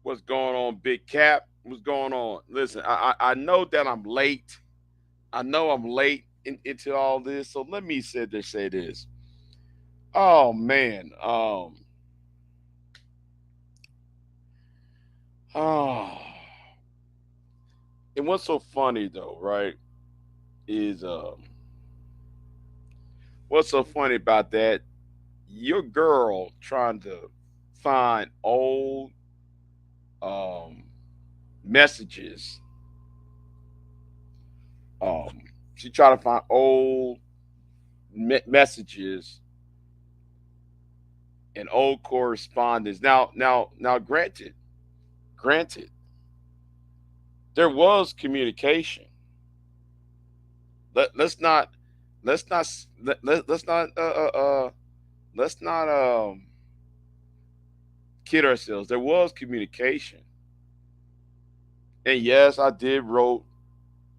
What's going on, Big Cap? What's going on? Listen, I know that I'm late. I know I'm late into all this, so let me say this. Oh man, oh, and what's so funny though, right? Is what's so funny about that? Your girl trying to find old um messages. Um, she trying to find old messages and old correspondence. Now, granted, there was communication. Let's not, let's not, let's not, let's not kid ourselves. There was communication, and yes, I did wrote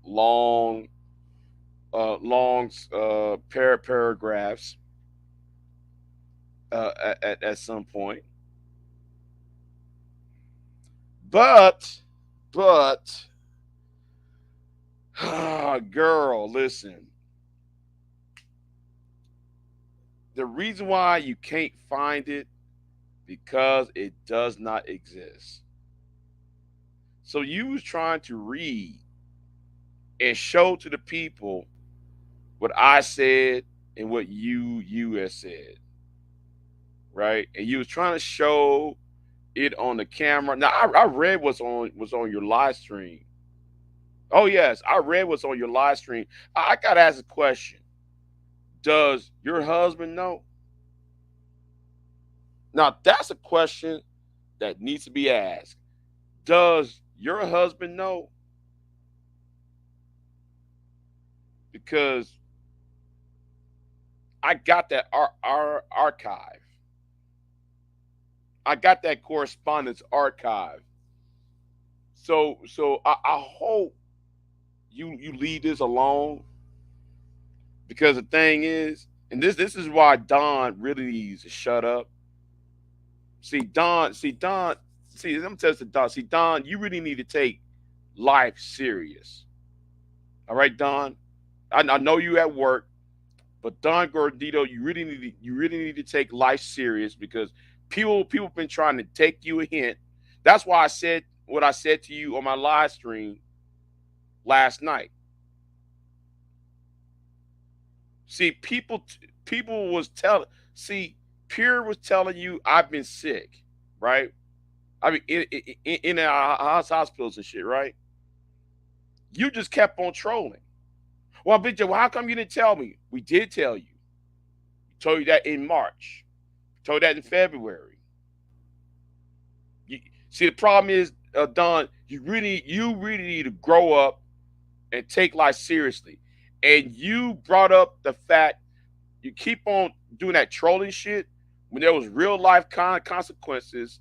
long, paragraphs at some point, but, but, girl, listen. The reason why you can't find it because it does not exist. So you was trying to read and show to the people what I said and what you has said, right? And you was trying to show it on the camera. Now I read what's on your live stream. Oh yes, I read what's on your live stream. I gotta ask a question. Does your husband know? Now that's a question that needs to be asked. Does your husband know? Because I got that archive. I got that correspondence archive. So I hope you leave this alone because the thing is, and this is why Don really needs to shut up. Don, see, I'm telling Don. See, Don, you really need to take life serious. All right, Don. I know you at work, but Don Gordito, you really need to take life serious because people been trying to take you a hint. That's why I said what I said to you on my live stream last night. See, people was telling. See, Pure was telling you I've been sick, right? I mean, in our hospitals and shit, right? You just kept on trolling. Well, Big J, well, how come you didn't tell me? We did tell you. We told you that in March. We told that in February. You, see, the problem is, Don, you really need to grow up and take life seriously. And you brought up the fact you keep on doing that trolling shit when there was real life consequences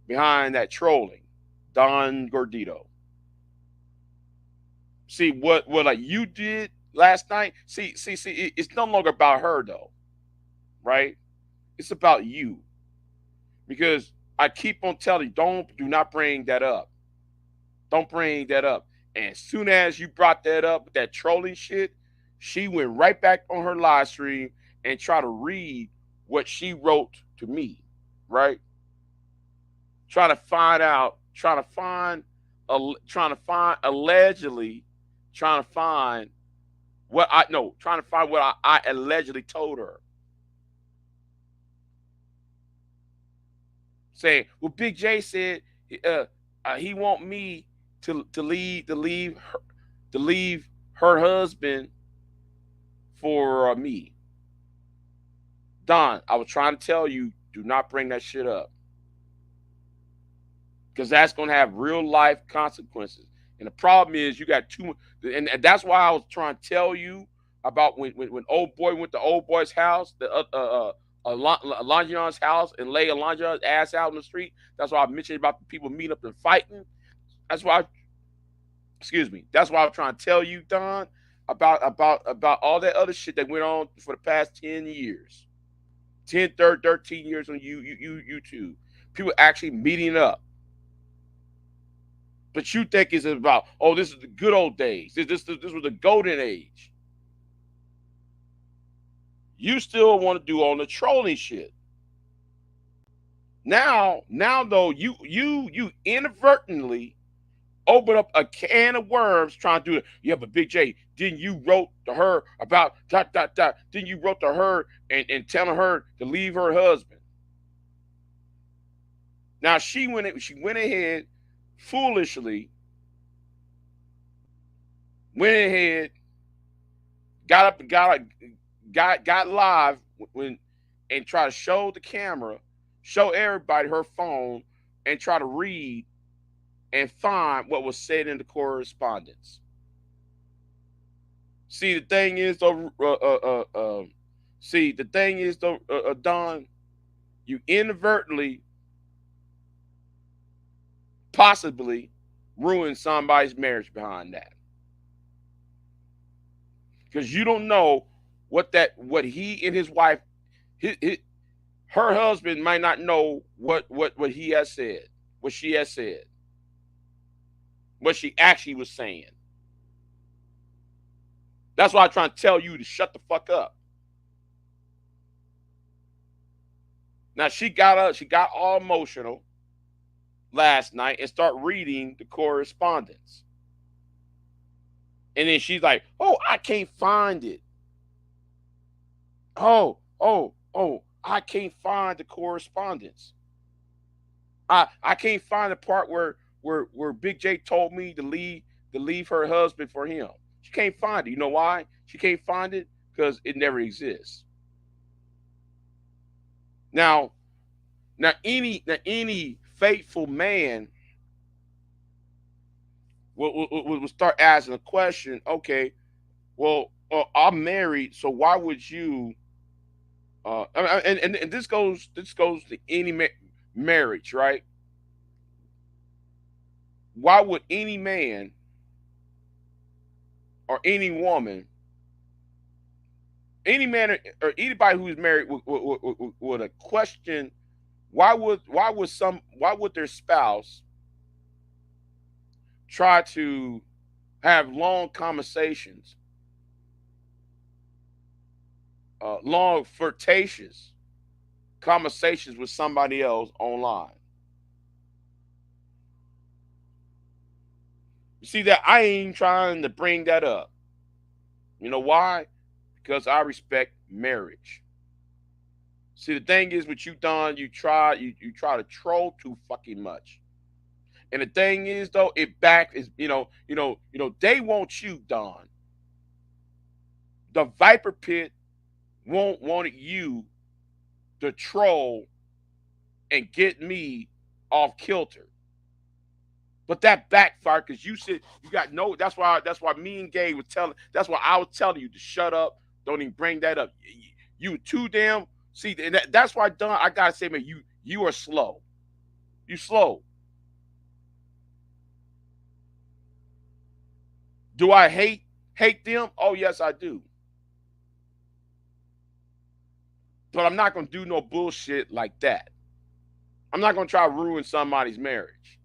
behind that trolling. Don Gordito. See what like you did last night. See. It's no longer about her though, right? It's about you because I keep on telling you, do not bring that up. Don't bring that up. And as soon as you brought that up with that trolling shit, she went right back on her live stream and tried to read what she wrote to me, right? Trying to find out, trying to find allegedly, trying to find what I no, trying to find what I allegedly told her, saying, "Well, Big J said uh, he want me to leave her husband for me." Don, I was trying to tell you, do not bring that shit up because that's going to have real life consequences. And the problem is, you got too much, and that's why I was trying to tell you about when old boy went to old boy's house, the Alonjon's house, and lay Alonjon's ass out in the street. That's why I mentioned about the people meeting up and fighting. That's why, excuse me. That's why I'm trying to tell you, Don, about all that other shit that went on for the past 10 years, 10, 13 years on YouTube. People actually meeting up. But you think it's about, oh, this is the good old days. This was the golden age. You still want to do all the trolling shit. Now though, you inadvertently open up a can of worms trying to do it. Yeah, but Big J, didn't you wrote to her about dot dot dot? Didn't you wrote to her and telling her to leave her husband? Now she went ahead foolishly, went ahead, got up, got live when and try to show the camera, show everybody her phone, and try to read and find what was said in the correspondence. See, the thing is though, Don, you inadvertently, possibly, ruin somebody's marriage behind that, because you don't know what he and his wife, his, her husband might not know what he has said, what she has said, what she actually was saying. That's why I'm trying to tell you to shut the fuck up. Now she got all emotional last night and start reading the correspondence. And then she's like, "Oh, I can't find it. Oh, I can't find the correspondence. I can't find the part where Big J told me to leave her husband for him. She can't find it. You know why? She can't find it because it never exists. Now any faithful man will start asking a question. Okay, well, I'm married, so why would you? And this goes to any marriage, right? Why would any man or any woman, any man or anybody who's married would a question? Why would their spouse try to have long conversations, long flirtatious conversations with somebody else online? You see that I ain't trying to bring that up. You know why? Because I respect marriage. See, the thing is, what you done, you try to troll too fucking much. And the thing is, though, it back is they want you, Don. The Viper Pit wanted you to troll and get me off kilter. But that backfired because you said you got no. That's why me and Gabe was telling. That's why I was telling you to shut up. Don't even bring that up. You too damn. See, and that's why Don. I gotta say, man, you are slow. You slow. Do I hate them? Oh yes, I do. But I'm not gonna do no bullshit like that. I'm not gonna try to ruin somebody's marriage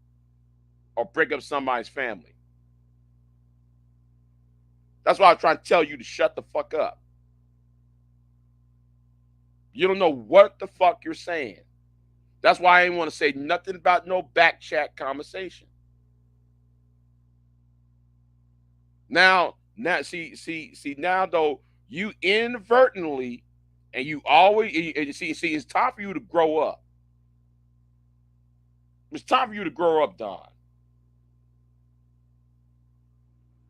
or break up somebody's family. That's why I'm trying to tell you to shut the fuck up. You don't know what the fuck you're saying. That's why I ain't want to say nothing about no back chat conversation. Now, see. Now though, you inadvertently, and you always and see. It's time for you to grow up. It's time for you to grow up, Don.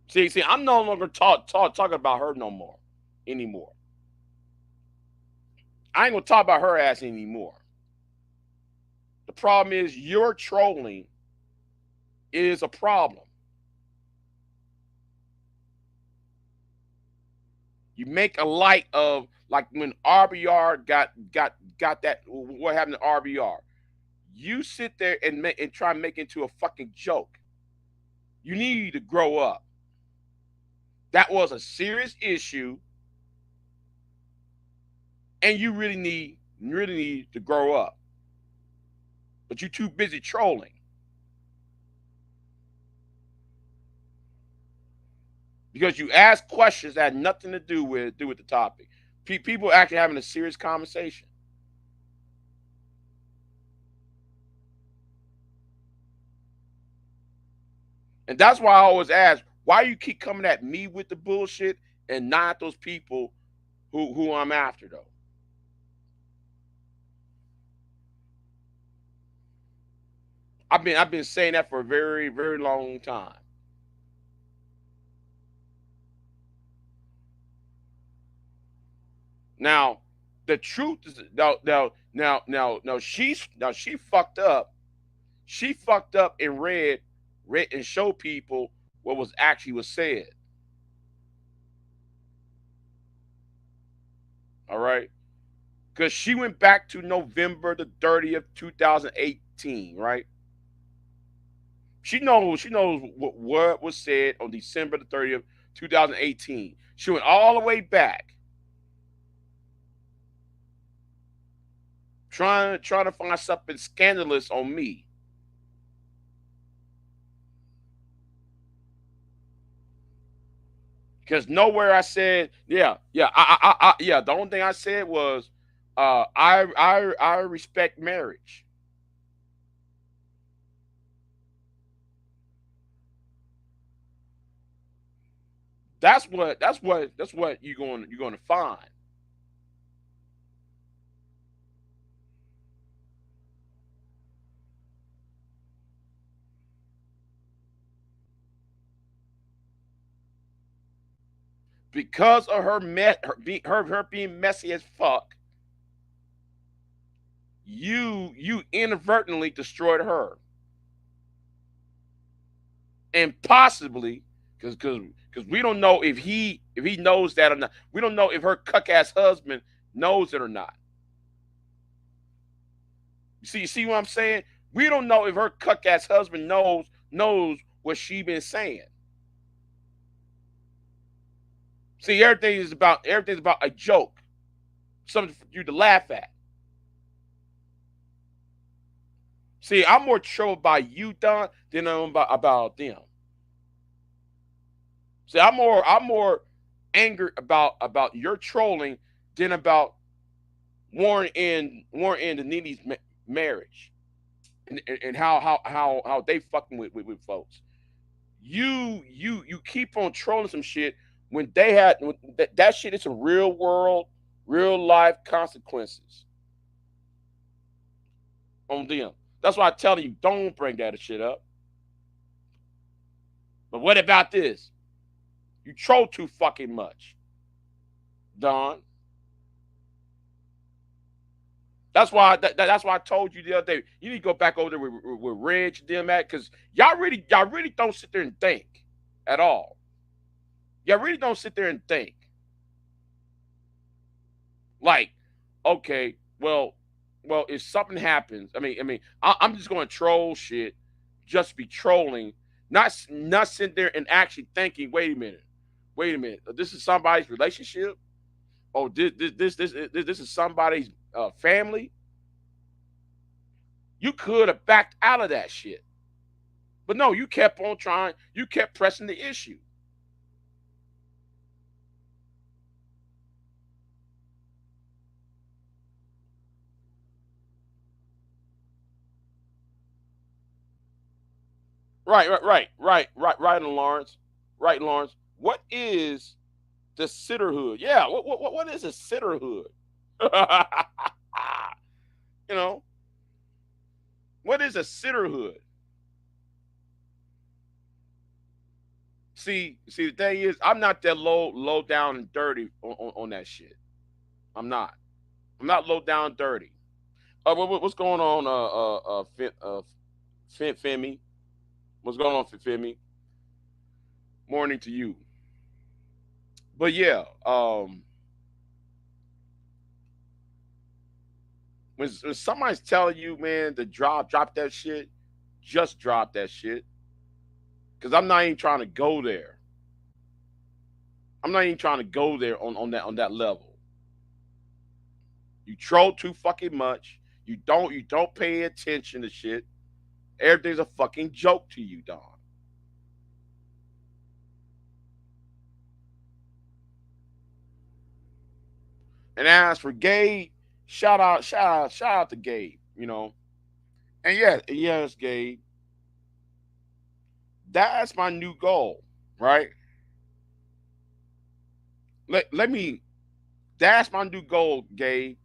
See. I'm no longer talking about her no more, anymore. I ain't gonna talk about her ass anymore. The problem is your trolling is a problem. You make a light of like when RBR got that what happened to RBR. You sit there and try and make it into a fucking joke. You need to grow up. That was a serious issue, and you really need to grow up. But you're too busy trolling. because you ask questions that had nothing to do with the topic. People actually having a serious conversation. And that's why I always ask, why you keep coming at me with the bullshit and not those people who I'm after though? I've been saying that for a very, very long time. Now, the truth is now she fucked up. She fucked up and read and showed people what was actually was said. All right. Because she went back to November the 30th, 2018, right? She knows what was said on December the 30th, 2018. She went all the way back, trying to find something scandalous on me. Because nowhere I said, yeah. The only thing I said was, I respect marriage. That's what you're going to find. Because of her being messy as fuck, you inadvertently destroyed her, and possibly because we don't know if he knows that or not. We don't know if her cuck ass husband knows it or not. You see what I'm saying? We don't know if her cuck ass husband knows what she been saying. See, everything's about a joke, something for you to laugh at. See, I'm more troubled by you, Don, than I'm about them. See, I'm more angered about your trolling than about Warren and the Neely's marriage, and how they fucking with folks. You keep on trolling some shit when they had that shit is some real world, real life consequences on them. That's why I'm telling you, don't bring that shit up. But what about this? You troll too fucking much, Don. That's why I told you the other day. You need to go back over there with Reg and them at, because y'all really don't sit there and think at all. Y'all really don't sit there and think. Like, okay, well, if something happens, I'm just going to troll shit, just be trolling, not sitting there and actually thinking. Wait a minute. This is somebody's relationship. Oh, this is somebody's family. You could have backed out of that shit, but no, you kept on trying. You kept pressing the issue. Right, Lawrence. Right, Lawrence. What is the sitterhood? Yeah, what is a sitterhood? you know, what is a sitterhood? See, the thing is, I'm not that low down and dirty on that shit. I'm not. I'm not low down and dirty. What's going on, Femi? What's going on, Femi? Morning to you. But yeah, when somebody's telling you, man, to drop that shit, just drop that shit. Cause I'm not even trying to go there. I'm not even trying to go there on that level. You troll too fucking much. You don't pay attention to shit. Everything's a fucking joke to you, Don. And as for Gabe, shout out to Gabe. And yes, Gabe, that's my new goal, right? Let me. That's my new goal, Gabe,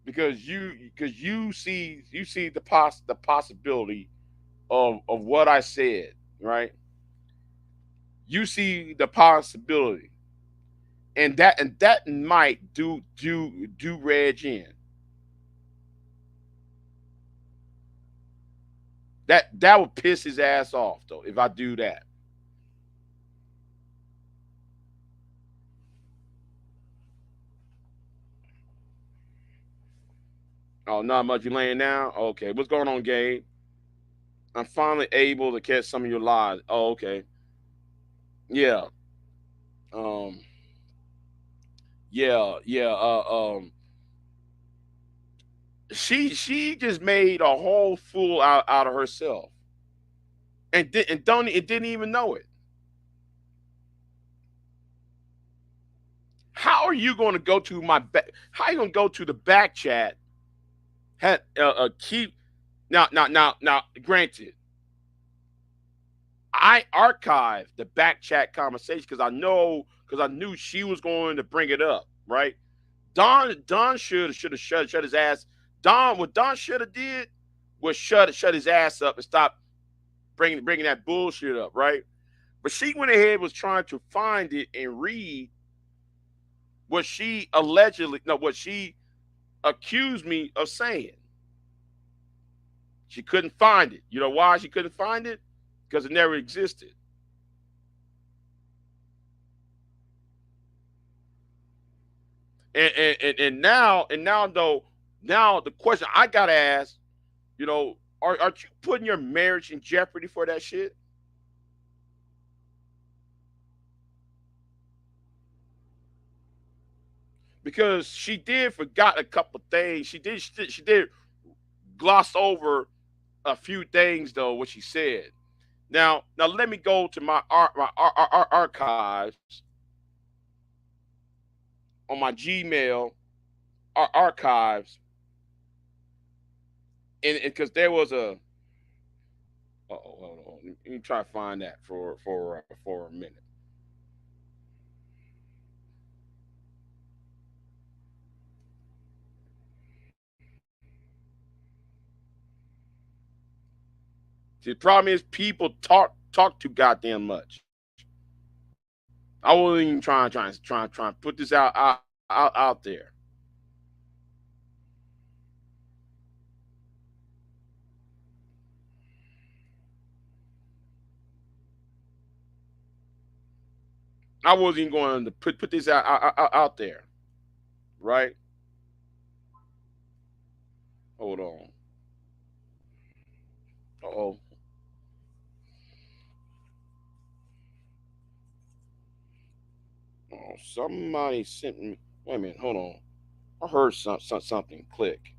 because you see the possibility of what I said, right? You see the possibility, and that might do Reg in. That would piss his ass off though if I do that. Oh, not much. You laying down? Okay. What's going on, Gabe? I'm finally able to catch some of your lies. Oh, okay. Yeah. Um. Yeah. She just made a whole fool out of herself, and don't it didn't even know it. How are you going to go to my back? How are you going to go to the back chat? Keep now. Granted, I archived the back chat conversation because I knew she was going to bring it up. Right? Don should have shut his ass. Don should have did was shut his ass up and stop bringing that bullshit up. Right? But she went ahead was trying to find it and read what she allegedly no what she accused me of saying. She couldn't find it. You know why she couldn't find it? Because it never existed. And now though, now the question I gotta ask, aren't you putting your marriage in jeopardy for that shit? Because she did forgot a couple things. She did gloss over a few things though what she said. Now let me go to my archives on my Gmail archives, and because there was a hold on, let me try to find that for a minute. See, the problem is people talk too goddamn much. I wasn't even trying to put this out there. I wasn't even going to put this out there, right? Hold on. Oh, somebody sent me. Wait a minute. Hold on. I heard something click.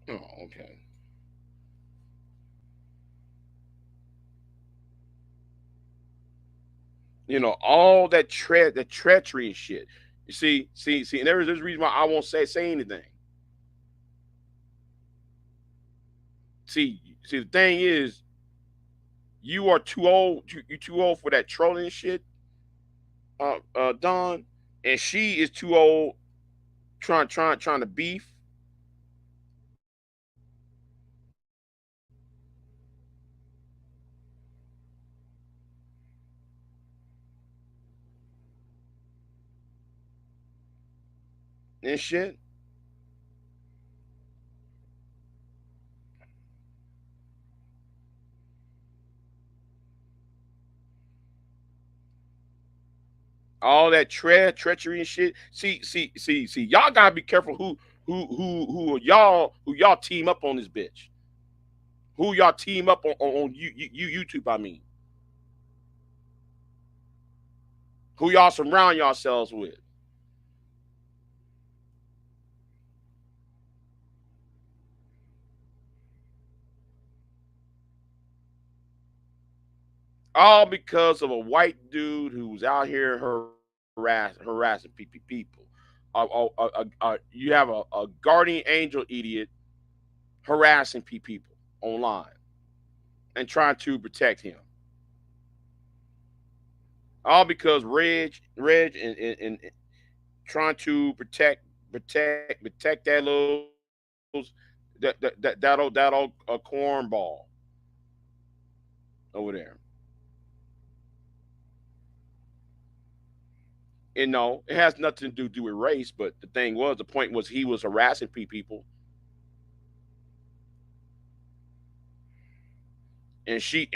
Oh, okay. All that treachery and shit. You see, and there's a reason why I won't say anything. See, the thing is, you are too old. You too old for that trolling shit, Don, and she is too old trying to beef and shit. All that treachery and shit. See. Y'all gotta be careful who y'all team up on this bitch. Who y'all team up on YouTube? I mean, who y'all surround yourselves with? All because of a white dude who's out here harassing people. You have a guardian angel idiot harassing people online and trying to protect him. All because Reg, and trying to protect that little that old cornball over there. And no, it has nothing to do with race. But the point was he was harassing people, and she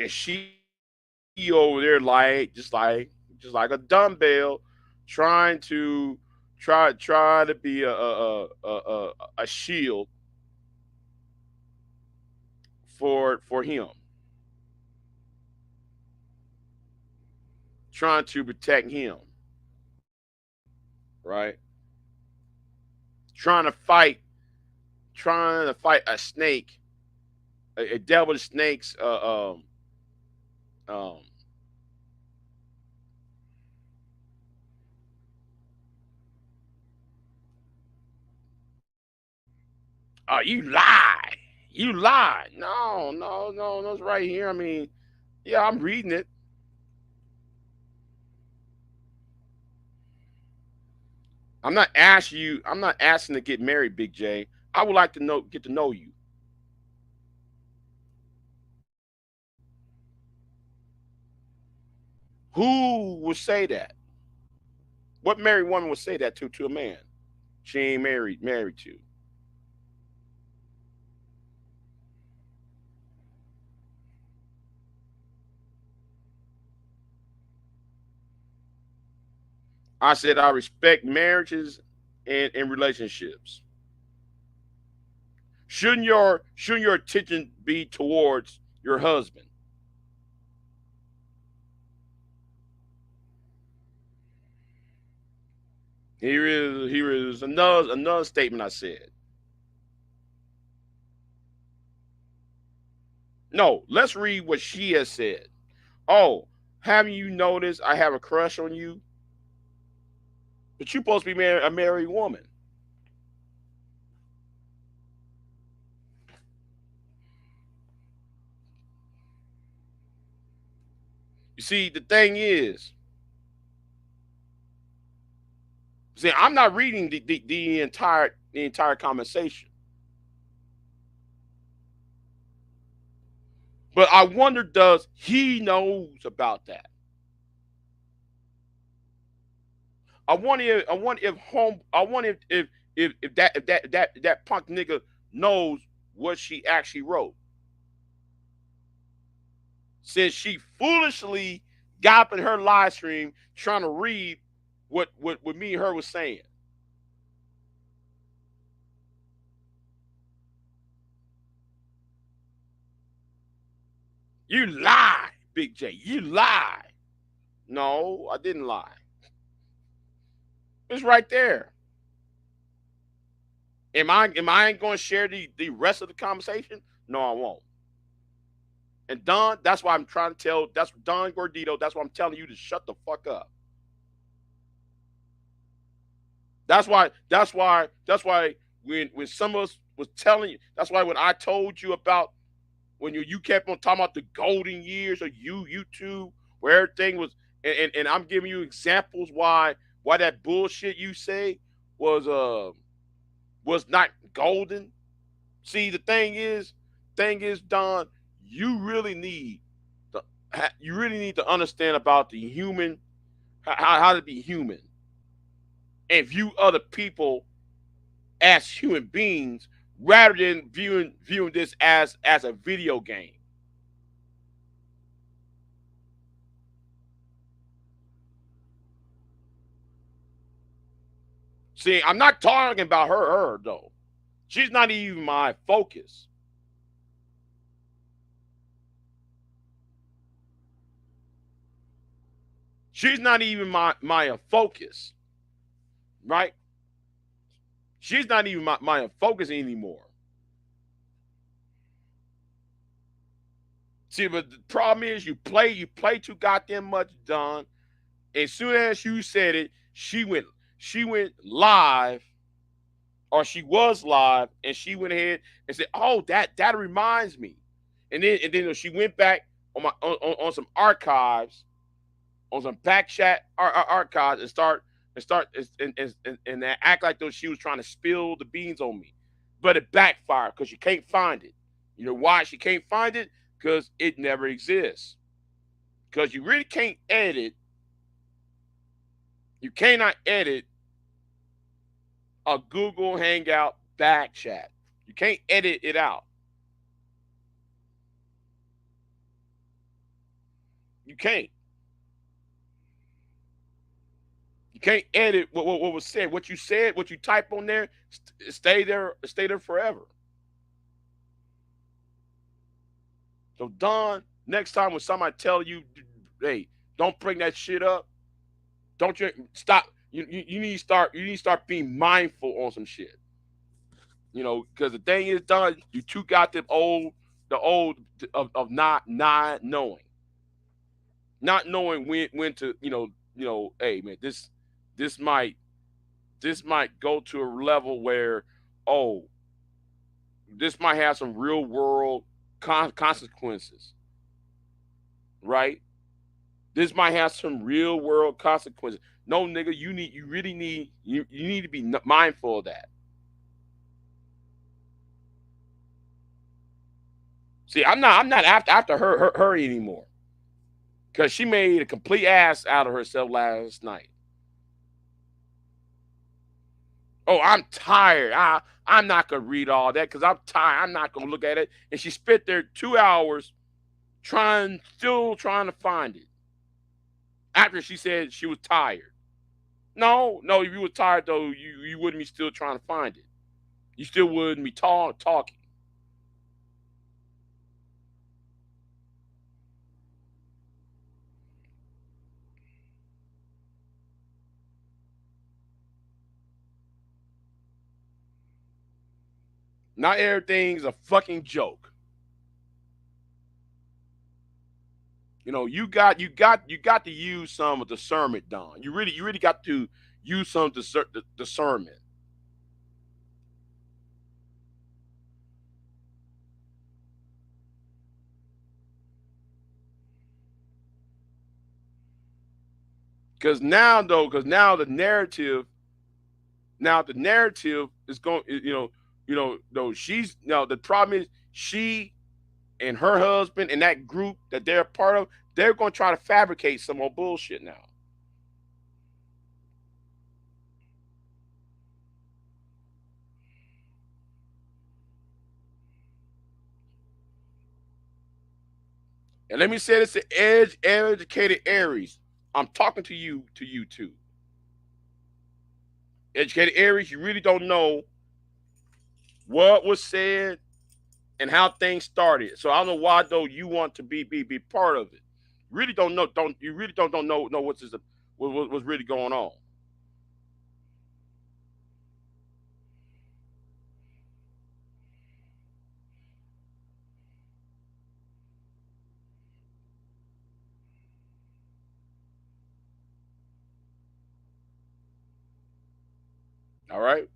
over there like just like a dumbbell, trying to try to be a shield for him, trying to protect him, right? Trying to fight, trying to fight a snake, a devil snake's um you lie. You lie. No, no, no, no, it's right here. I mean, yeah, I'm reading it. I'm not asking to get married, Big J. I would like to get to know you. Who would say that? What married woman would say that to a man she ain't married to? I said I respect marriages and relationships. Shouldn't your attention be towards your husband? Here is another statement I said. No, let's read what she has said. Oh, haven't you noticed I have a crush on you? But you're supposed to be a married woman. You see, the thing is, see, I'm not reading the entire conversation, but I wonder, does he knows about that? I wonder if punk nigga knows what she actually wrote, since she foolishly got up in her live stream trying to read what me and her was saying. You lie, Big J. You lie. No, I didn't lie. It's right there. Am I going to share the rest of the conversation? No, I won't. And Don, that's why I'm trying to tell. That's Don Gordito. That's why I'm telling you to shut the fuck up. That's why when some of us was telling you, that's why when I told you about when you kept on talking about the golden years of YouTube, where everything was, and I'm giving you examples why that bullshit you say was was not golden. See, the thing is, Don, you really need to understand about the human, how to be human, and view other people as human beings rather than viewing this as a video game. See, I'm not talking about her though. She's not even my focus. She's not even my focus, right? She's not even my focus anymore. See, but the problem is you play too goddamn much, Don. As soon as you said it, she went live, or she was live, and she went ahead and said, "Oh, that reminds me," and then she went back on some archives, on some back chat archives, and act like though she was trying to spill the beans on me, but it backfired because she can't find it. You know why she can't find it? Because it never exists. Because you really can't edit. You cannot edit a Google Hangout back chat. You can't edit it out. You can't. You can't edit what was said. What you said, what you type on there, stay there forever. So Don, next time when somebody tell you, hey, don't bring that shit up, don't you stop. You need to start being mindful on some shit. Because the thing is, Don, you two got the old of not knowing when to hey man, this might this might go to a level where, oh, this might have some real world consequences, right? This might have some real world consequences. No, nigga, you need to be mindful of that. See, I'm not after her anymore because she made a complete ass out of herself last night. Oh, I'm tired. I'm not gonna read all that because I'm tired. I'm not gonna look at it. And she spent there 2 hours still trying to find it after she said she was tired. No, no, if you were tired though, you wouldn't be still trying to find it. You still wouldn't be talking. Not everything's a fucking joke. You got to use some of discernment, Don. You really got to use some discernment. Because now the narrative is going. Though she's now the problem is she and her husband and that group that they're a part of, they're going to try to fabricate some more bullshit now. And let me say this to educated Aries. I'm talking to you too. Educated Aries, you really don't know what was said and how things started. So I don't know why though you want to be part of it. Really don't know. Don't you really don't know what's really going on. All right.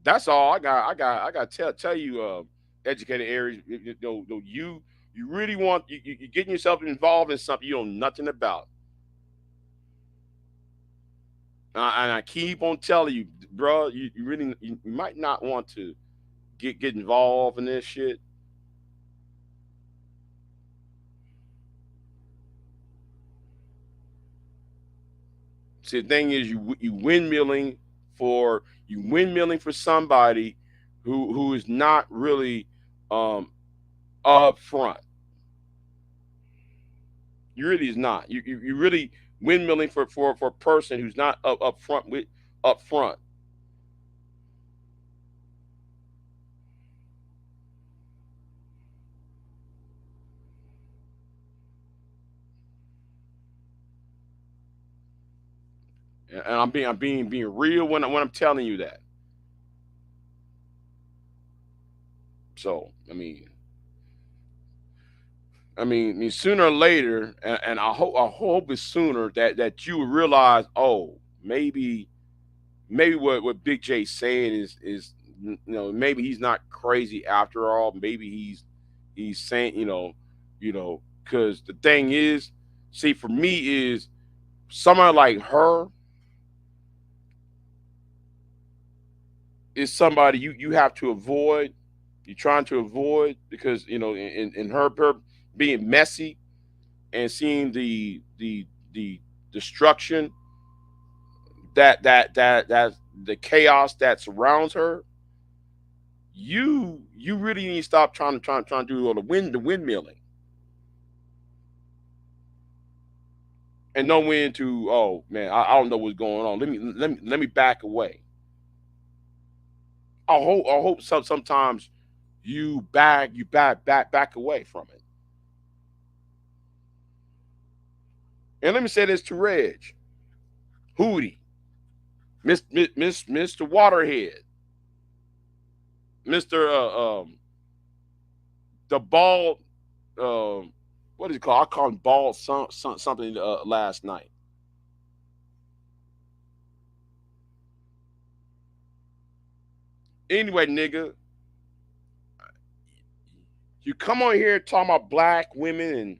That's all I got to tell you, educated Aries. You really want you getting yourself involved in something you know nothing about. And I keep on telling you, bro, you really you might not want to get involved in this shit. See, the thing is, you windmilling for somebody who is not really um upfront. You really is not. You really windmilling for a person who's not up front. And I'm being real when I'm telling you that. So I mean, sooner or later, and I hope it's sooner that you will realize, oh, maybe what Big J saying is maybe he's not crazy after all. Maybe he's saying because the thing is, see, for me is someone like her is somebody you have to avoid. You're trying to avoid because in her being messy and seeing the destruction that the chaos that surrounds her. You really need to stop trying to do all the windmilling and know when to, oh man, I don't know what's going on. Let me back away. I hope sometimes you back away from it. And let me say this to Reg, Hootie, Mr. Waterhead, Mr. The bald, what is it called? I called him bald something last night. Anyway, nigga, you come on here talking about black women and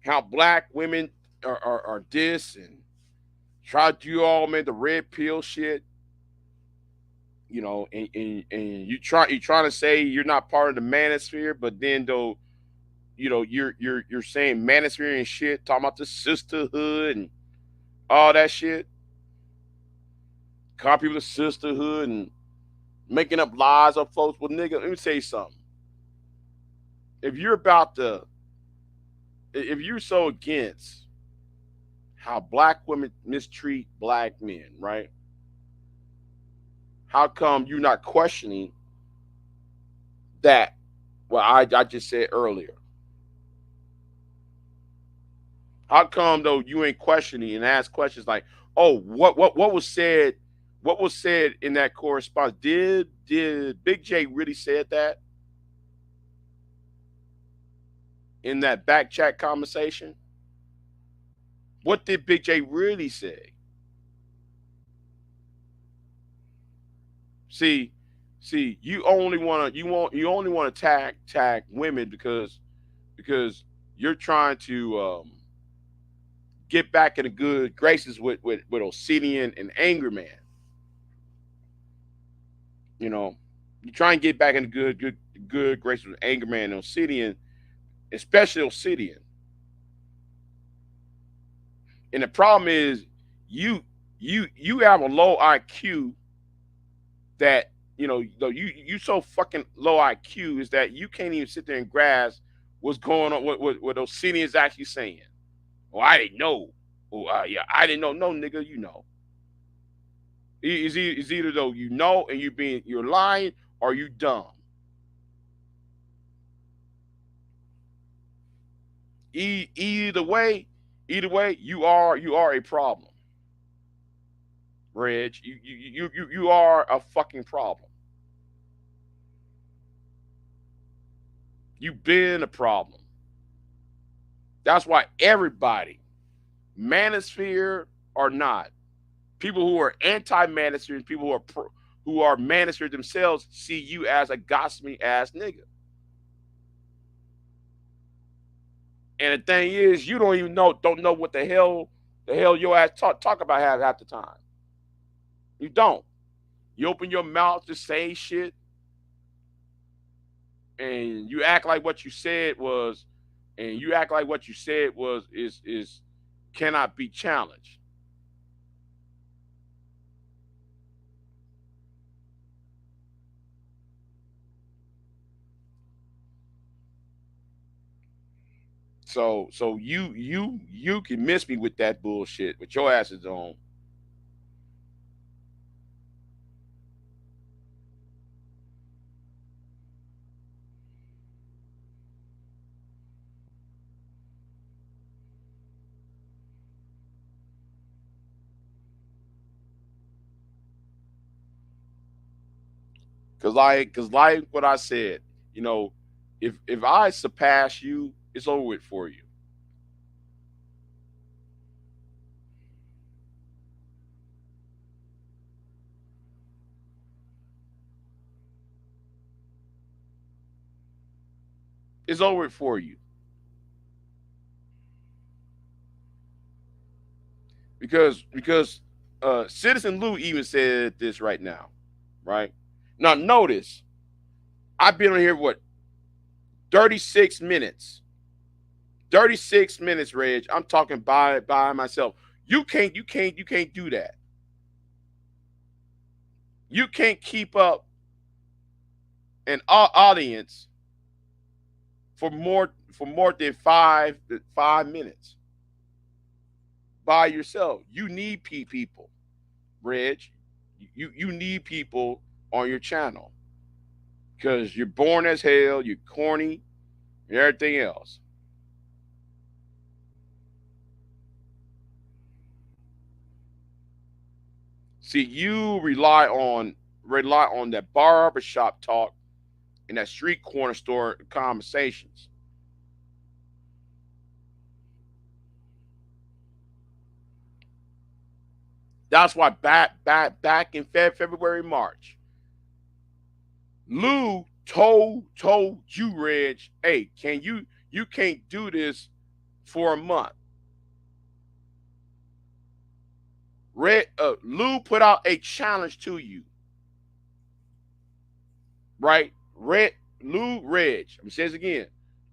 how black women are this and try to do all man the red pill shit, and you trying to say you're not part of the manosphere, but then though you're saying manosphere and shit, talking about the sisterhood and all that shit, calling people the sisterhood and making up lies of folks. Well, nigga, let me tell you something. If you're about to, if you're so against how black women mistreat black men, right? How come you're not questioning that? Well, I just said earlier. How come though you ain't questioning and ask questions like, oh, what was said? What was said in that correspondence? Did Big J really said that in that back chat conversation? What did Big J really say? See, you only want to tag women because you're trying to get back in the good graces with Obsidian and Angry Man. You know, you try and get back in the good graces with Angry Man and Obsidian, especially Obsidian. And the problem is you you have a low IQ that you so fucking low IQ is that you can't even sit there and grasp what's going on, what Obsidian is actually saying. Oh, I didn't know. Oh, yeah, I didn't know. No, nigga, you know. It's either though you know and you're lying or you dumb. E- either way, either way, you are a problem, Reg. You are a fucking problem. You've been a problem. That's why everybody, manosphere or not, people who are anti-manosphere and people who are manosphere themselves see you as a gossiping ass nigga. And the thing is, you don't know what the hell your ass talk about half the time. You don't. You open your mouth to say shit, and you act like what you said was, and you act like what you said was is cannot be challenged. So you can miss me with that bullshit, with your asses on. Cause like what I said, you know, if I surpass you, it's over with for you. It's over with for you. Because Citizen Lou even said this right now, right? Now notice, I've been on here what 36 minutes. 36 minutes, Reg. I'm talking by myself. You can't do that. You can't keep up an audience for more than 5 minutes by yourself. You need people, Reg. You need people on your channel because you're born as hell. You're corny and everything else. See, you rely on that barbershop talk and that street corner store conversations. That's why back in February, March, Lou told you, Reg, hey, you can't do this for a month. Lou put out a challenge to you, right? I'm gonna say this again.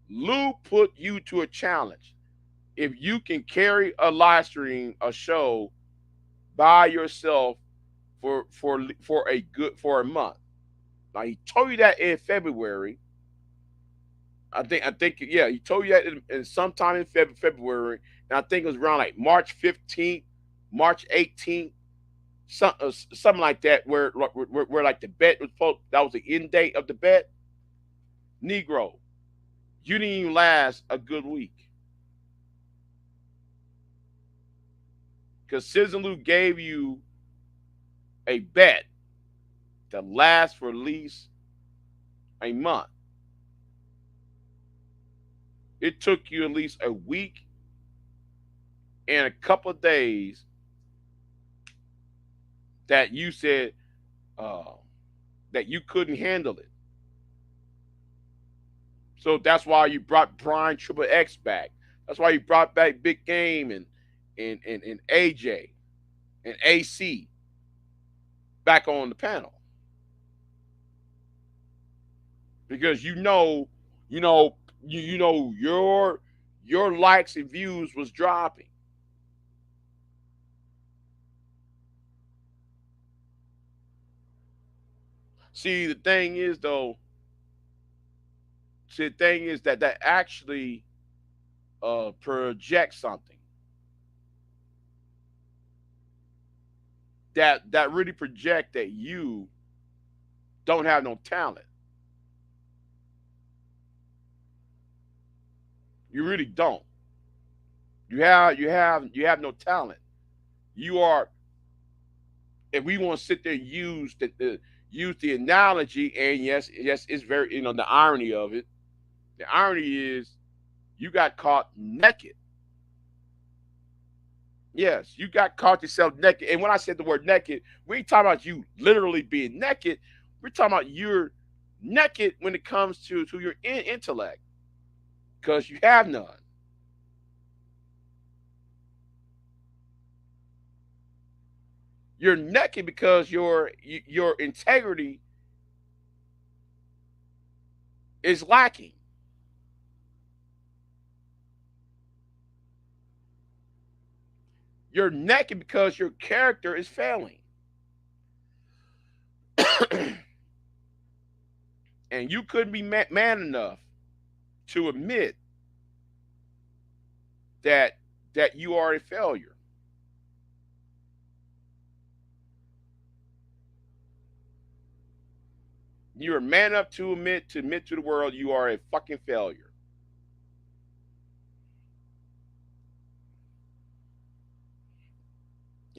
Lou put you to a challenge. If you can carry a live stream, a show by yourself for a month. Now he told you that in February. I think yeah, he told you that in sometime in February, and I think it was around like March 15th, March 18th, something like that, where like the bet was supposed, that was the end date of the bet. Negro, you didn't even last a good week because Citizen Lou gave you a bet that lasts for at least a month. It took you at least a week and a couple of days that you said uh, that you couldn't handle it. So that's why you brought Brian Triple X back. That's why you brought back Big Game and AJ and AC back on the panel because you know, you know your likes and views was dropping. See, the thing is though, see, the thing is that actually projects something that really project that you don't have no talent. You really don't. You have no talent. You are, if we want to sit there and use the analogy, and yes, it's very, the irony of it. The irony is you got caught naked. Yes, you got caught yourself naked. And when I said the word naked, we ain't talking about you literally being naked. We're talking about you're naked when it comes to your intellect because you have none. You're naked because your integrity is lacking. You're naked because your character is failing. And you couldn't be man enough to admit that you are a failure. You're man enough to admit to the world you are a fucking failure.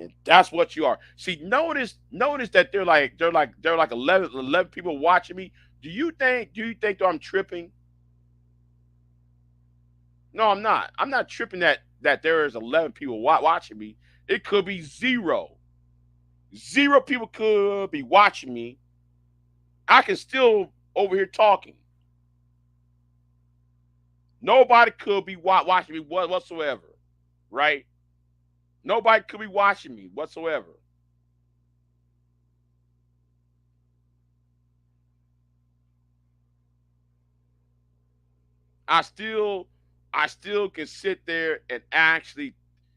And that's what you are. See, notice that they're like 11 people watching me. Do you think that I'm tripping? No, I'm not. I'm not tripping that there is 11 people watching me. It could be zero. Zero people could be watching me. I can still over here talking. Nobody could be watching me whatsoever, right? Nobody could be watching me whatsoever. I still, I still can sit there and actually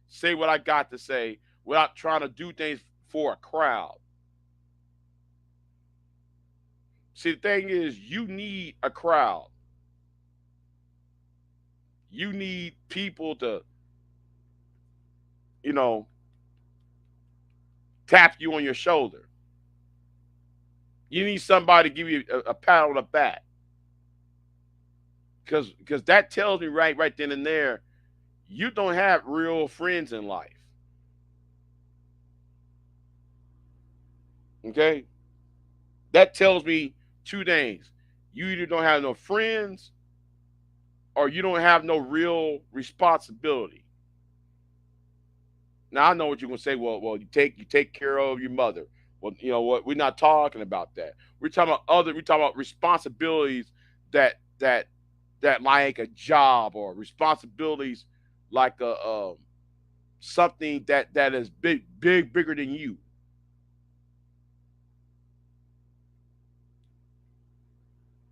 say what I got to say without trying to do things for a crowd. See, the thing is, you need a crowd. You need people to, you know, tap you on your shoulder. You need somebody to give you a pat on the back, because that tells me right then and there you don't have real friends in life. Okay, that tells me two things: you either don't have no friends or you don't have no real responsibility. Now I know what you're gonna say. Well, you take care of your mother. Well, you know what? We're not talking about that. We're talking about other. We're talking about responsibilities that like a job, or responsibilities like a something that is bigger than you.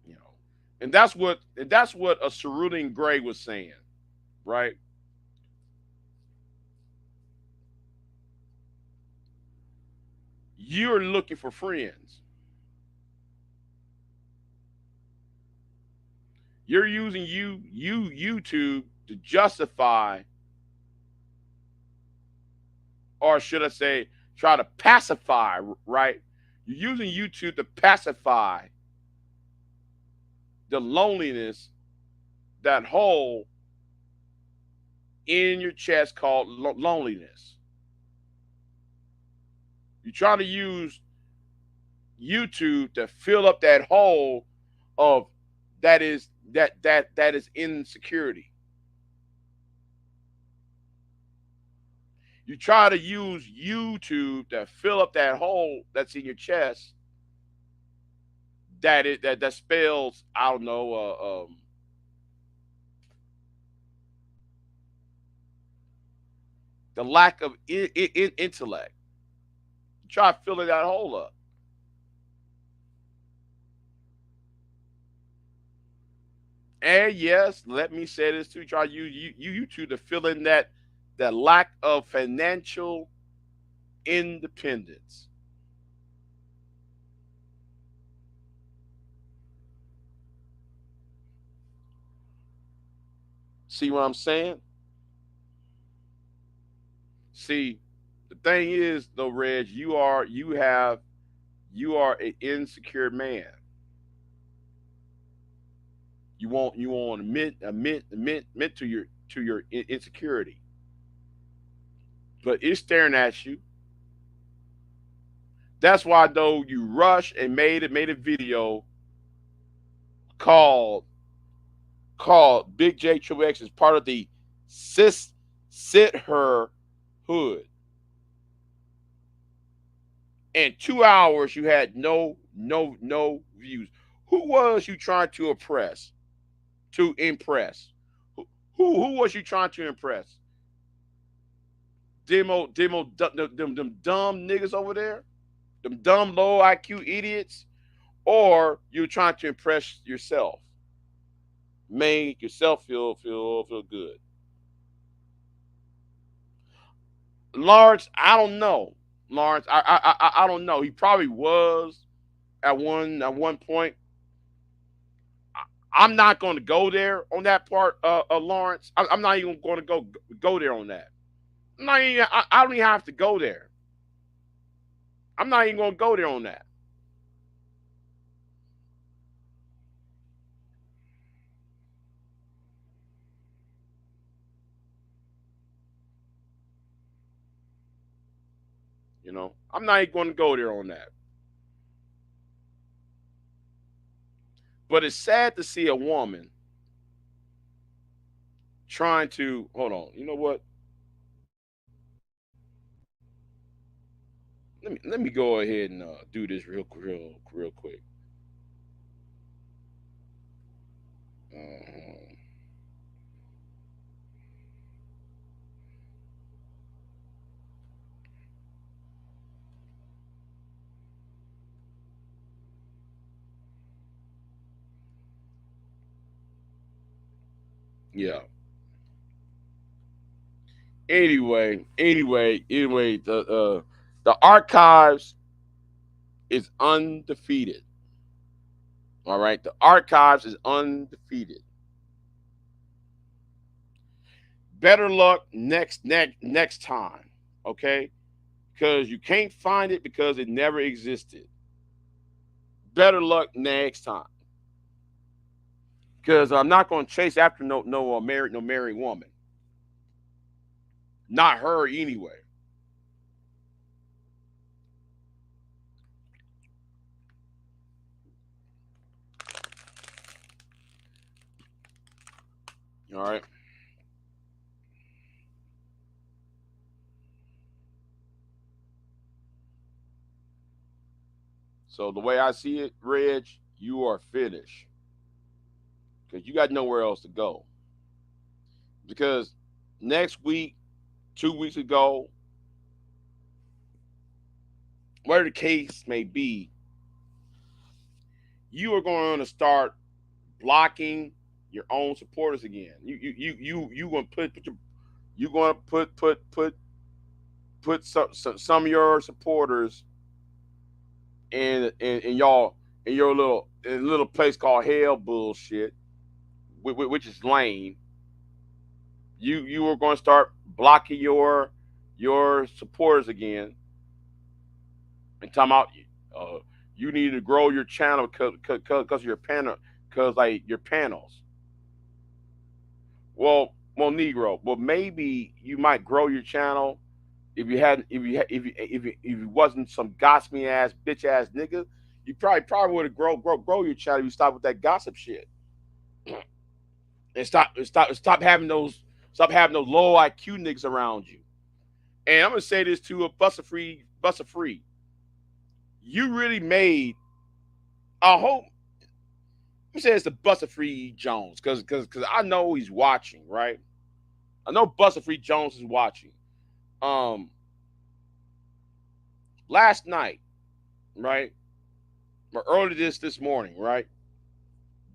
You know, and that's what a Cerulean Gray was saying, right? You're looking for friends. You're using YouTube to justify, or should I say, try to pacify, right? You're using YouTube to pacify the loneliness, that hole in your chest called loneliness. You're trying to use YouTube to fill up that hole of that is insecurity. You try to use YouTube to fill up that hole that's in your chest, that spells, I don't know, the lack of intellect. You try filling that hole up. And yes, let me say this too. Try to use YouTube to fill in that lack of financial independence. See what I'm saying? See, the thing is though, Reg, you are an insecure man. You won't admit to your insecurity, but it's staring at you. That's why though you rush and made a video called Big J Triple X is part of the sis sit her hood. In 2 hours you had no views. Who was you trying to oppress? To impress? Who was you trying to impress? Them dumb niggas over there? Them dumb low IQ idiots? Or you trying to impress yourself? Make yourself feel good. Lawrence, I don't know. Lawrence, I don't know. He probably was at one point. I'm not going to go there on that part, Lawrence. I'm not even going to go there on that. I'm not even, I don't even have to go there. I'm not even going to go there on that. I'm not even going to go there on that. But it's sad to see a woman trying to hold on. You know what? Let me go ahead and do this real quick. Uh, yeah. Anyway, the archives is undefeated. All right, the archives is undefeated. Better luck next time, okay? Because you can't find it because it never existed. Better luck next time. Because I'm not going to chase after no married woman. Not her anyway. All right. So the way I see it, Reg, you are finished because you got nowhere else to go. Because next week, 2 weeks ago, whatever the case may be, you are going to start blocking your own supporters again. You going to you going to put some of your supporters in y'all in your little place called hell bullshit, which is lame. You are going to start blocking your supporters again and talking about uh, you need to grow your channel because your panel because like your panels. Well, Negro. Well, maybe you might grow your channel if you hadn't if you wasn't some gossipy ass bitch ass nigga. You probably would have grow your channel if you stop with that gossip shit and stop having those low IQ niggas around you. And I'm gonna say this to a Buster Free. You really made. I hope. Let me say it's the Buster Free Jones because I know he's watching, right? I know Buster Free Jones is watching. Um, last night, right, or early this morning, right?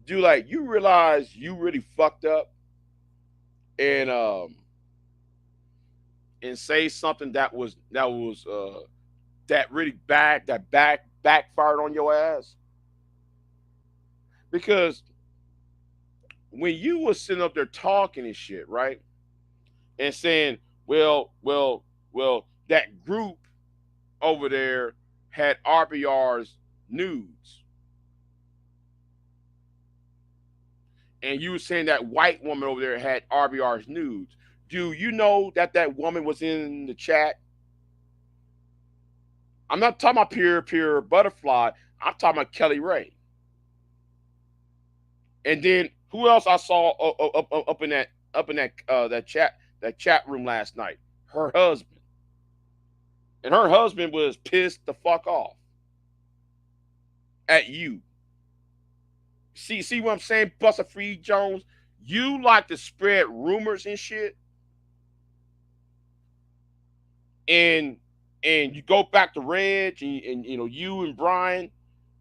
Do like you realize you really fucked up and say something that really backfired on your ass because when you was sitting up there talking and shit, right? And saying, well, that group over there had RBR's nudes. And you were saying that white woman over there had RBR's nudes. Do you know that woman was in the chat? I'm not talking about pure butterfly. I'm talking about Kelly Ray. And then who else I saw up in that chat room last night? Her husband. And her husband was pissed the fuck off at you. See what I'm saying, Buster Free Jones? You like to spread rumors and shit, and you go back to Reg and you and Brian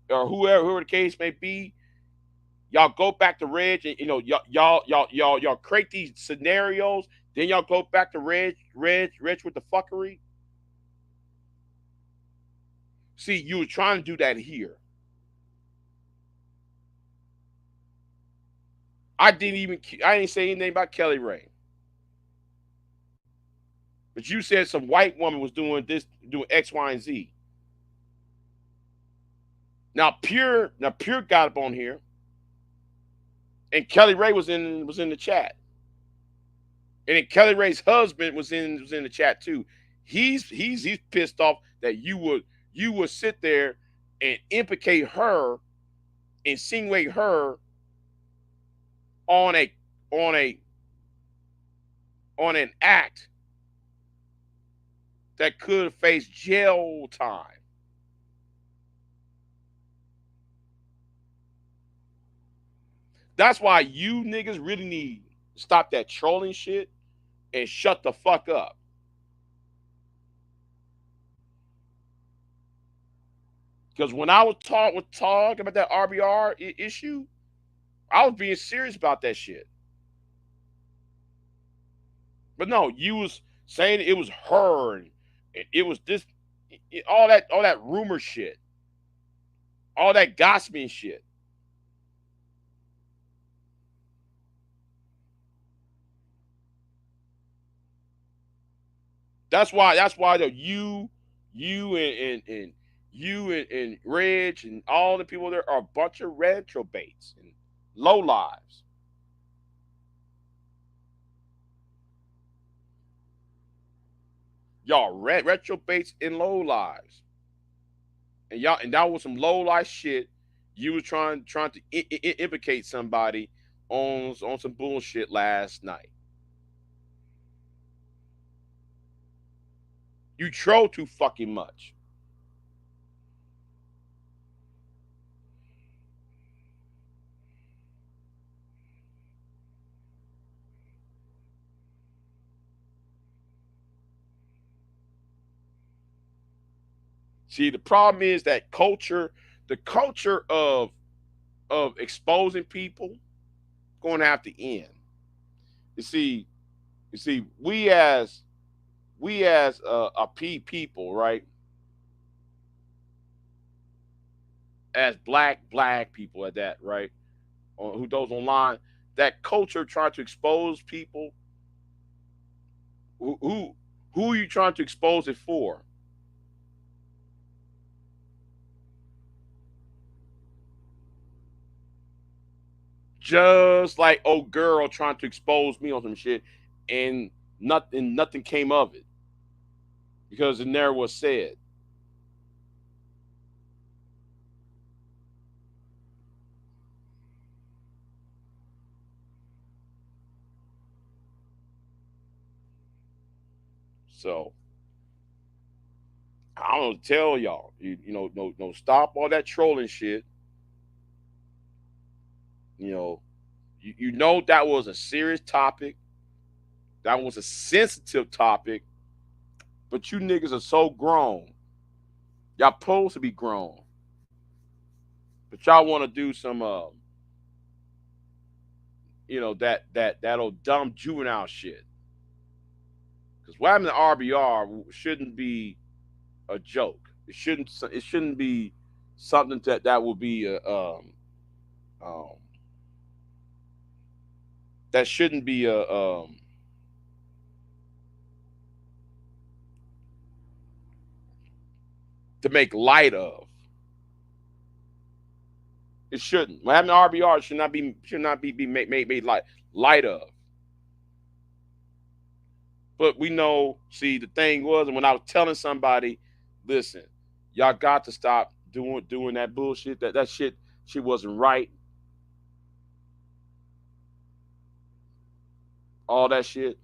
or whoever the case may be, y'all go back to Reg and y'all create these scenarios, then y'all go back to Reg with the fuckery. See, you were trying to do that here. I didn't say anything about Kelly Ray. But you said some white woman was doing X, Y, and Z. Now Pure got up on here, and Kelly Ray was in the chat, and then Kelly Ray's husband was in the chat too. He's pissed off that you would sit there and implicate her, insinuate her on a on a on an act that could face jail time. That's why you niggas really need to stop that trolling shit and shut the fuck up. Because when I was talking about that RBR issue, I was being serious about that shit. But no, you was saying it was her and it was this, all that rumor shit, all that gossiping shit. That's why though you and Reg and all the people there are a bunch of retro baits and low lives. Y'all retro baits and low lives. And that was some low life shit. You was trying to implicate somebody on some bullshit last night. You troll too fucking much. See, the problem is that the culture of exposing people, going to have to end. You see, we as a people, right? As black people at that, right? Who those online, that culture trying to expose people. Who are you trying to expose it for? Just like old girl trying to expose me on some shit, and nothing came of it because it never was said. So I don't tell y'all, no, stop all that trolling shit. You know, you know that was a serious topic. That was a sensitive topic. But you niggas are so grown. Y'all supposed to be grown, but y'all want to do some, that old dumb juvenile shit. Because what happened to RBR shouldn't be a joke. It shouldn't be something that would be um that shouldn't be to make light of. It shouldn't. What happened to RBR should not be made light of. But we know. See, the thing was, and when I was telling somebody, listen, y'all got to stop doing that bullshit. That shit wasn't right. All that shit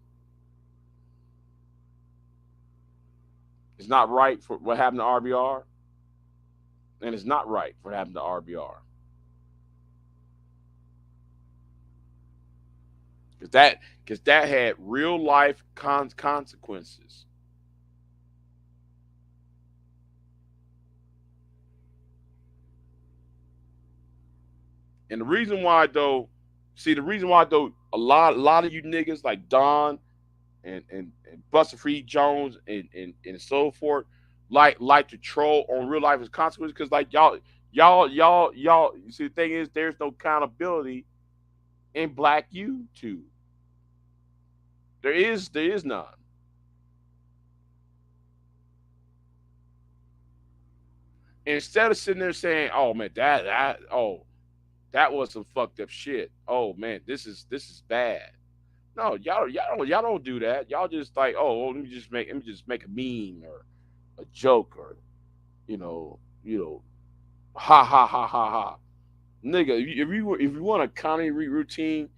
is not right for what happened to RBR, and it's not right for what happened to RBR. Because that had real life consequences. And the reason why though, see the reason why though, a lot of you niggas like Don and Buster Free Jones and so forth, like to troll on real life as consequences, because like y'all. You see, the thing is, there's no accountability in Black YouTube. There is none. Instead of sitting there saying, "Oh man, that was some fucked up shit. Oh man, this is bad." No, y'all don't do that. Y'all just like, oh, well, let me just make a meme or a joke or you know, ha ha ha ha ha. Nigga, if you want a comedy routine,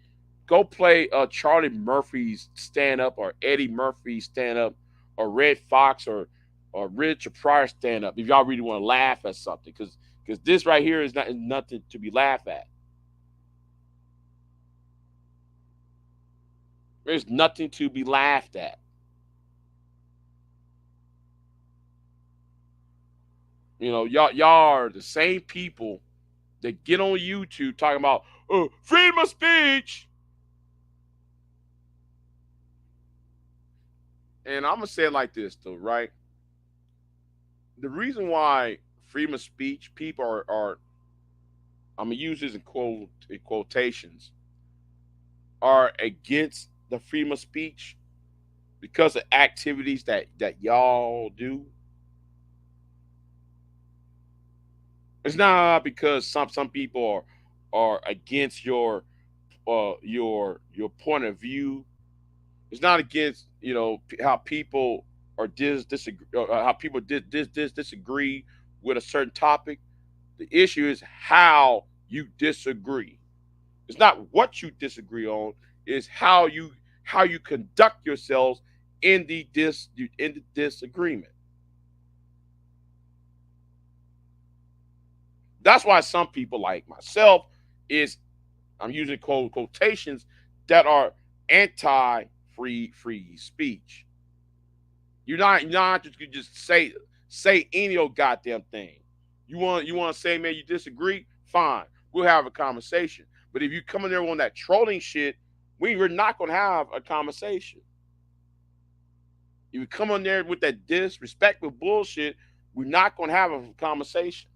go play Charlie Murphy's stand up or Eddie Murphy's stand up or Red Fox or Richard Pryor stand up. If y'all really want to laugh at something, because this right here is nothing to be laughed at. There's nothing to be laughed at. Y'all are the same people that get on YouTube talking about freedom of speech. And I'm gonna say it like this though, right? The reason why freedom of speech people are I'm gonna use this in quotations, are against the freedom of speech because of activities that y'all do. It's not because some people are against your point of view. It's not against how people are disagree how people disagree with a certain topic. The issue is how you disagree. It's not what you disagree on. It's how you conduct yourselves in the disagreement. That's why some people like myself is I'm using quotations that are anti free speech. You're not just you just say any old goddamn thing. You want to say, man, you disagree? Fine, we'll have a conversation. But if you come in there on that trolling shit, we're not gonna have a conversation. If you come in there with that disrespectful bullshit, we're not gonna have a conversation.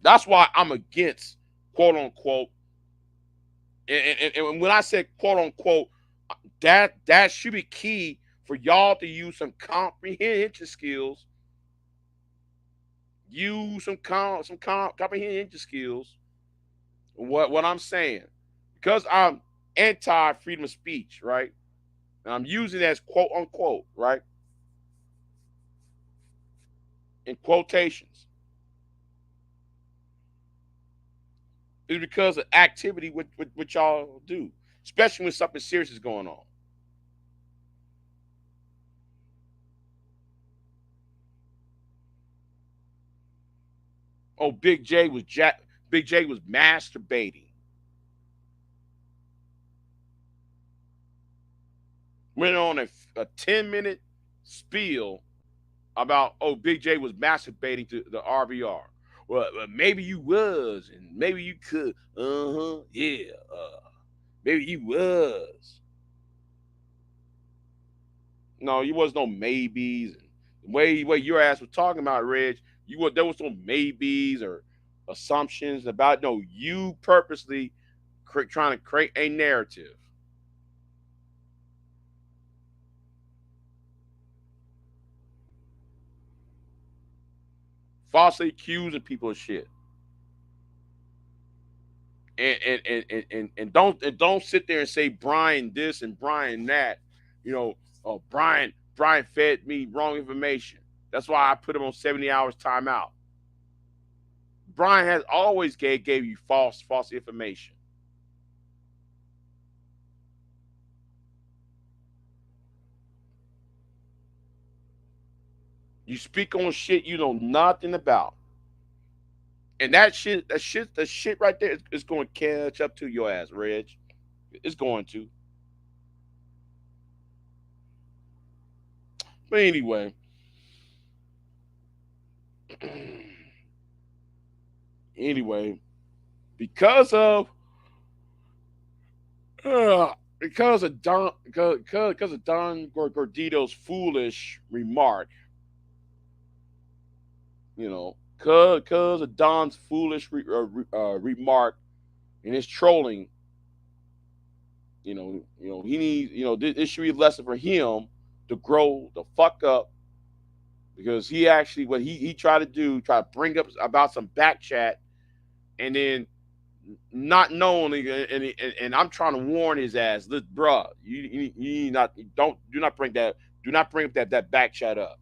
That's why I'm against quote unquote. And when I said quote unquote, that should be key for y'all to use some comprehension skills. Use comprehension skills. What I'm saying, because I'm anti freedom of speech, right? And I'm using it as quote unquote, right? In quotations, is because of activity what y'all do, especially when something serious is going on. Oh, Big J was masturbating. Went on a 10-minute spiel about Big J was masturbating to the RVR. Well, maybe you was, and maybe you could. Yeah. Maybe you was. No, you was no maybes. And the way your ass was talking about, Reg, there was no maybes or assumptions about. No, you purposely trying to create a narrative, falsely accusing people of shit. And don't sit there and say Brian this and Brian that. You know, Brian fed me wrong information. That's why I put him on 70 hours timeout. Brian has always gave you false information. You speak on shit you know nothing about. And that shit right there is going to catch up to your ass, Reg. It's going to. But anyway, anyway, because of Don Gordito's foolish remark, cause of Don's foolish remark and his trolling, he needs, this should be a lesson for him to grow the fuck up because he actually what he tried to do, try to bring up about some back chat, and then not knowing, and I'm trying to warn his ass, look, bruh, you not don't do not bring that do not bring up that back chat up.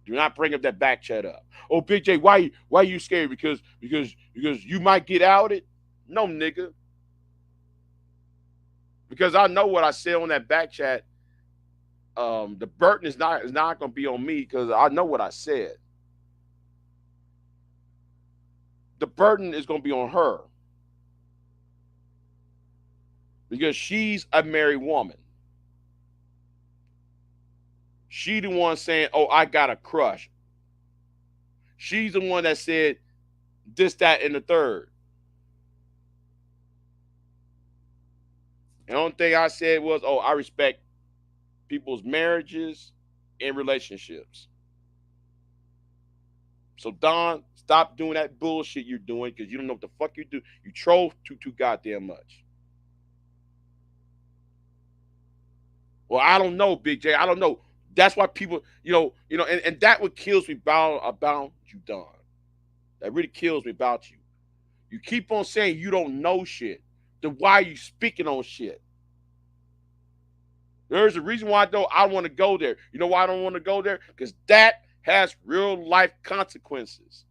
Do not bring up that back chat up. Oh, Big J, why you scared? Because you might get outed. No, nigga. Because I know what I said on that back chat. The burden is not gonna be on me because I know what I said. The burden is gonna be on her because she's a married woman. She the one saying, "Oh, I got a crush." She's the one that said this, that, and the third. And the only thing I said was, "Oh, I respect people's marriages and relationships." So Don, stop doing that bullshit you're doing because you don't know what the fuck you do. You troll too goddamn much. Well, I don't know, Big J. I don't know. That's why people, and that what kills me about you, Don. That really kills me about you. You keep on saying you don't know shit. Then why are you speaking on shit? There's a reason why I want to go there. You know why I don't want to go there? Because that has real life consequences.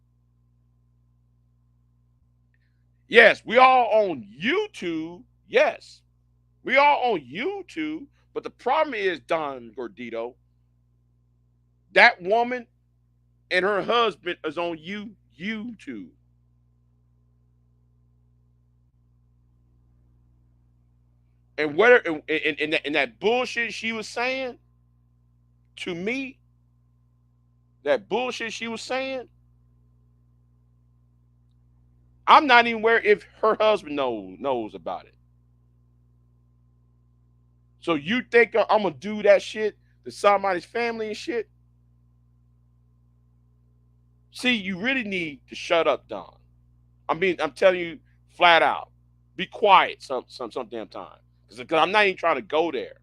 Yes, we all on YouTube. Yes, we all on YouTube. But the problem is, Don Gordito, that woman and her husband is on YouTube. And whether in that bullshit she was saying to me, that bullshit she was saying, I'm not even aware if her husband knows about it. So you think I'm gonna do that shit to somebody's family and shit? See, you really need to shut up, Don. I'm telling you flat out. Be quiet some damn time. Because I'm not even trying to go there.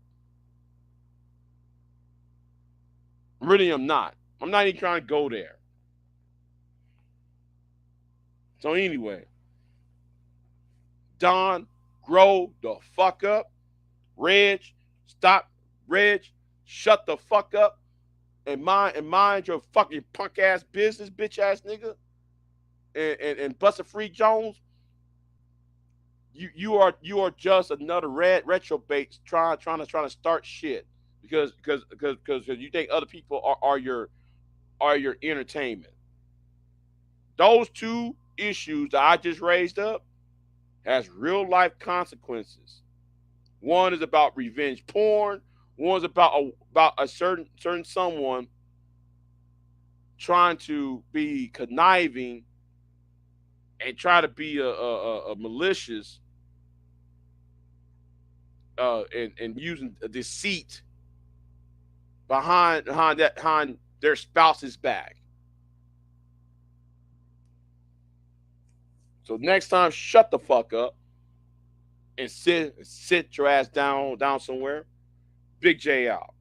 Really, I'm not. I'm not even trying to go there. So anyway, Don, grow the fuck up. Reg, stop. Reg, shut the fuck up and mind your fucking punk ass business, bitch ass nigga. And Buster Free Jones, you are just another red retro bait trying to start shit because you think other people are your entertainment. Those two issues that I just raised up has real life consequences. One is about revenge porn. One's about a certain someone trying to be conniving and try to be a malicious and using a deceit behind their spouse's back. So next time, shut the fuck up and sit your ass down somewhere. Big J out.